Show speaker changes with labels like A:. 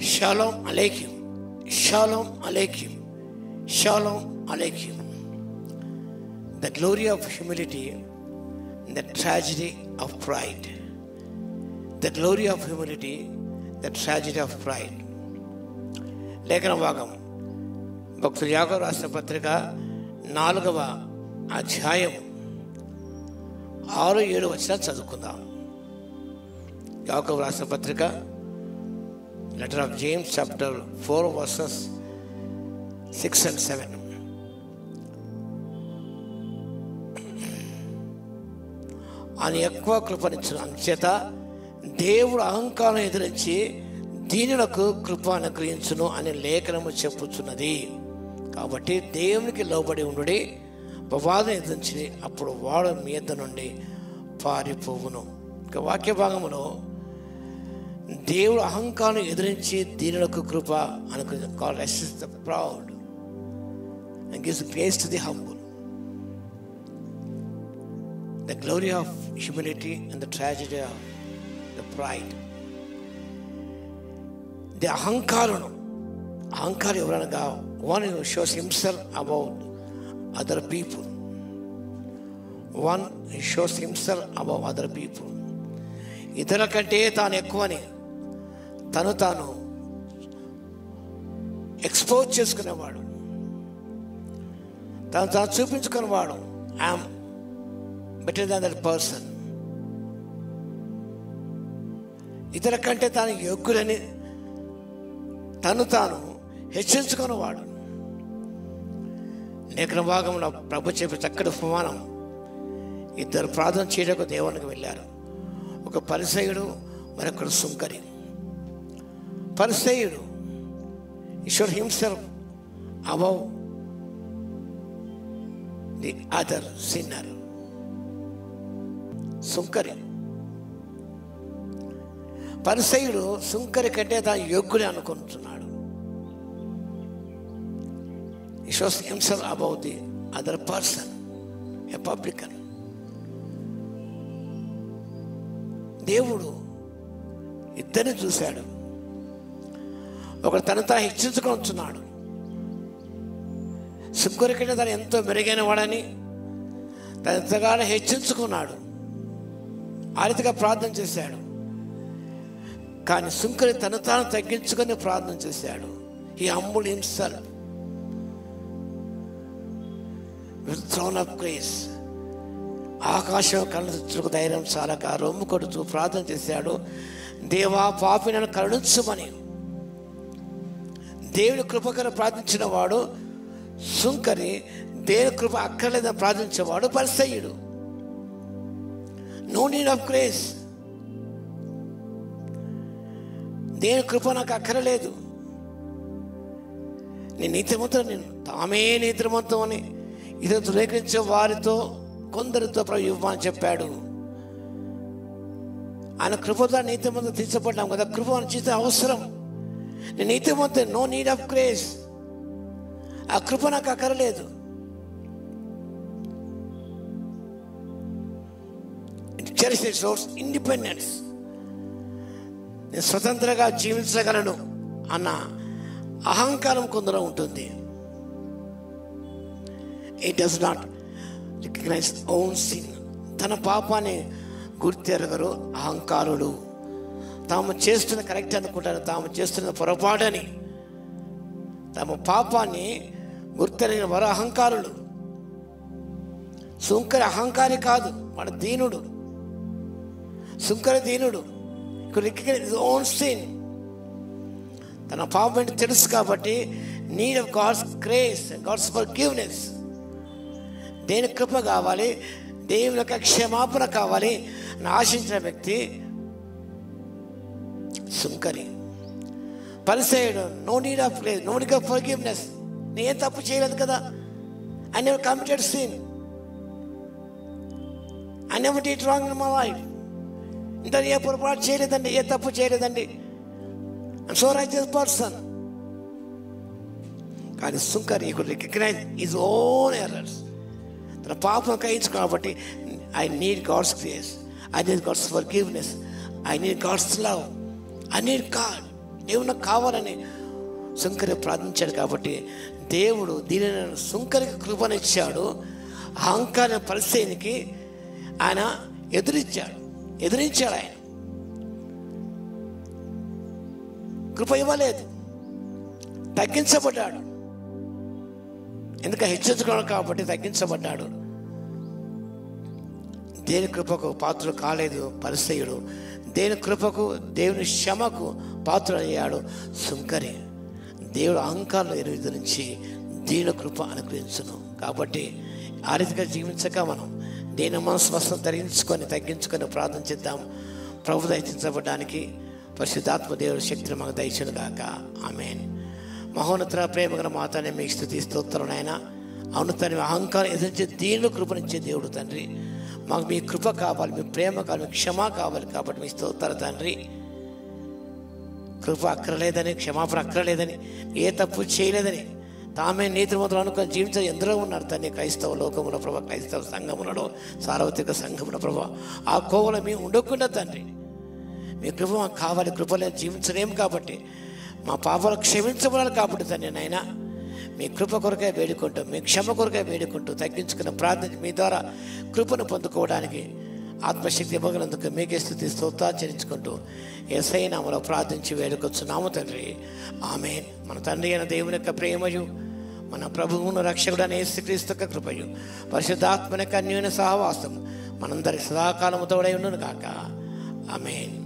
A: Shalom Aleichem. Shalom Aleichem. Shalom Aleichem. The glory of humility, the tragedy of pride. The glory of humility, the tragedy of pride. లేఖన భాగం భక్తులు యాకోబు రాసిన పత్రిక 4వ అధ్యాయం 6-7 వచనాలు చదువుకుందాం. యాకోబు రాసిన పత్రిక Letter of James chapter 4 verses 6 and 7. అని ఎక్కువ కృపనిచ్చును, అంచేత దేవుడు అహంకారం ఎదిరించి దీనులకు కృప అనుగ్రహించును అని లేఖనము చెప్పుచున్నది. కాబట్టి దేవునికి లోబడి ఉండుడి, అపవాదం ఎదిరించి అప్పుడు వాడు మీ యొద్ద నుండి పారిపోవును. ఇక వాక్య భాగంలో దేవుడు అహంకారం ఎదిరించి దీనులకు కృప అనుగ్రహించు. God resists the proud and gives grace to the humble. The glory of humility and the tragedy of the pride. The అహంకారం ఎవరనగా one who shows himself above other people. One who shows himself above other people. ఇతరుల కంటే తాను ఎక్కువని తను తాను expose చేసుకునేవాడు, తాను చూపించుకునేవాడు. I'm better than that person. ఇతర కంటే తాను యోగ్యుడని తను తాను హెచ్చరించుకునేవాడు. లేఖన భాగంలో ప్రభు చెప్పే చక్కటి ఉపమానం. ఇద్దరు ప్రార్థన చేయడానికి దేవునికి వెళ్ళారు. ఒక పరిసయ్యుడు, మరొకడు సుంకరి. పరిసయ్యుడు showed himself above the other sinner. సుంకరి పరిసయ్యుడు సుంకరి కంటే తాను యోగ్యుడే అనుకుంటున్నాడు. He shows himself above the other person, a publican. దేవుడు ఇద్దరిని చూశాడు. ఒకడు తను తాను హెచ్చించుకొనుచున్నాడు. సుంకరి కంటే తను ఎంతో మెరుగైన వాడని తను ఎంతగానో హెచ్చించుకున్నాడు. ఆ రీతిగా ప్రార్థన చేశాడు. కానీ సుంకరి తను తాను తగ్గించుకొని ప్రార్థన చేశాడు. He humbled himself with throne of grace. ఆకాశం కళ్ళకు ధైర్యం చాలక రొమ్ము కొడుతూ ప్రార్థన చేశాడు. దేవా, పాపి నన్ను కరుణించుమని. దేవుని కృపకర ప్రార్థించిన వాడు సుంకరి, దేవుని కృప అక్కర్లేదని ప్రార్థించేవాడు పరిసయ్యుడు. No need of grace. దేవుని కృప నాకు అక్కరలేదు, నేను నీతిమంతుడు, నేను తామే నీతిమంతం అని ఇతరులు తులేకరించే వారితో కొందరితో ప్రభు ఇవ్వమని చెప్పాడు. ఆయన కృపతో నీతిమంతులు తీర్చబడ్డాం కదా. కృప చేసే అవసరం. నేను నీతిమంతుడు, నో నీడ్ ఆఫ్ గ్రేస్. ఆ కృప నాకు అక్కరలేదు. ఇండిపెండెన్స్, నేను స్వతంత్రంగా జీవించగలను అన్న అహంకారం కొందరు ఉంటుంది. It does not recognize own sin. తన పాపాన్ని గుర్తెరగరు అహంకారులు. తాము చేస్తున్న కరెక్ట్ అనుకుంటారు, తాము చేస్తున్న పొరపాటని. తమ పాపాన్ని గుర్తెరిగిన వారు అహంకారులు. సుంకరి అహంకారి కాదు, వాడు దీనుడు. సుంకరి దీనుడు. Recognise own sin. తన పాపం తెలుసు కాబట్టి need of God's grace, God's forgiveness. దేని కృప కావాలి, దేవుని యొక్క క్షమాపణ కావాలి అని ఆశించిన వ్యక్తి సుంకరి. పరిసయ్యుడు no need of grace, no need of forgiveness. నేను తప్పు చేయలేదు కదా. I never committed sin, I never did wrong in my life. ఇంత ఏ పొరపాటు చేయలేదండి, ఏ తప్పు చేయలేదండి. I'm so righteous person. కానీ సుంకరి రికగ్నైజ్ హిస్ ఓన్ ఎర్రర్స్. తన పాపం గ్రహించు కాబట్టి I need God's grace, I need God's forgiveness, I need God's love, I need God. దేవుడు నాకు కావాలని సుంకరి ప్రార్థించాడు. కాబట్టి దేవుడు దీనిని సుంకరికి కృపనిచ్చాడు. అహంకార పరిస్థితికి ఆయన ఎదిరించాడు. ఆయన కృప ఇవ్వలేదు, తగ్గించబడ్డాడు. ఎందుకంటే హెచ్చించుకోవడం కాబట్టి తగ్గించబడ్డాడు. దేవుని కృపకు పాత్రుడు కాలేదు పరిసయ్యుడు. దేవుని కృపకు, దేవుని క్షమకు పాత్రుడు అయ్యాడు సుంకరి. దేవుడు అహంకారంలో ఎదురించి దేవుని కృప అనుగ్రహించును. కాబట్టి ఆ రీతిగా జీవించక మనం దేని మనసు వస్త్రం తగ్గించుకొని ప్రార్థన చేద్దాం. ప్రభు దయచించబడడానికి పరిశుద్ధాత్మ దేవుడి శక్తిని మాకు దయచును గాక. ఆమేన్. మహోన్నత ప్రేమగల మాతనే మీకు స్తుతి స్తోత్రం నాయన. అవును తండ్రి, అహంకారం ఎదిరించి దీనిలో కృపనిచ్చే దేవుడు తండ్రి. మాకు మీ కృప కావాలి, మీ ప్రేమ కావాలి, మీ క్షమ కావాలి. కాబట్టి మీ స్తోత్రం తండ్రి. కృప అక్కర్లేదని, క్షమాపణ అక్కర్లేదని, ఏ తప్పు చేయలేదని తామే నీతిమంతులు అనుకొని జీవించే ఎందరో ఉన్నారు తండ్రి. క్రైస్తవ లోకముల ప్రభా, క్రైస్తవ సంఘములలో, సార్వత్రిక సంఘముల ప్రభా, ఆ కోవలో మేము ఉండకుండా తండ్రి మీ కృప మాకు కావాలి. కృపలో జీవించలేము కాబట్టి, మా పాపాలు క్షమించబడాలి కాబట్టి తండ్రి నాయన మీ కృప కొరకే వేడుకుంటూ, మీ క్షమ కొరకే వేడుకుంటూ తగ్గించుకున్న ప్రార్థన మీ ద్వారా కృపను పొందుకోవడానికి ఆత్మశక్తి ఇవ్వగలందుకు మీకే స్తుతి స్తోత్రాలు చెల్లించుకుంటూ యేసయ్య నామములో ప్రార్థించి వేడుకొచ్చున్నాము తండ్రి. ఆమేన్. మన తండ్రి అయిన దేవుని యొక్క ప్రేమయు, మన ప్రభువును రక్షకుడైన యేసుక్రీస్తు యొక్క కృపయు, పరిశుద్ధాత్మ యొక్క అన్యోన్య సహవాసము మనందరికి సదాకాలము తోడై ఉండును గాక. ఆమేన్.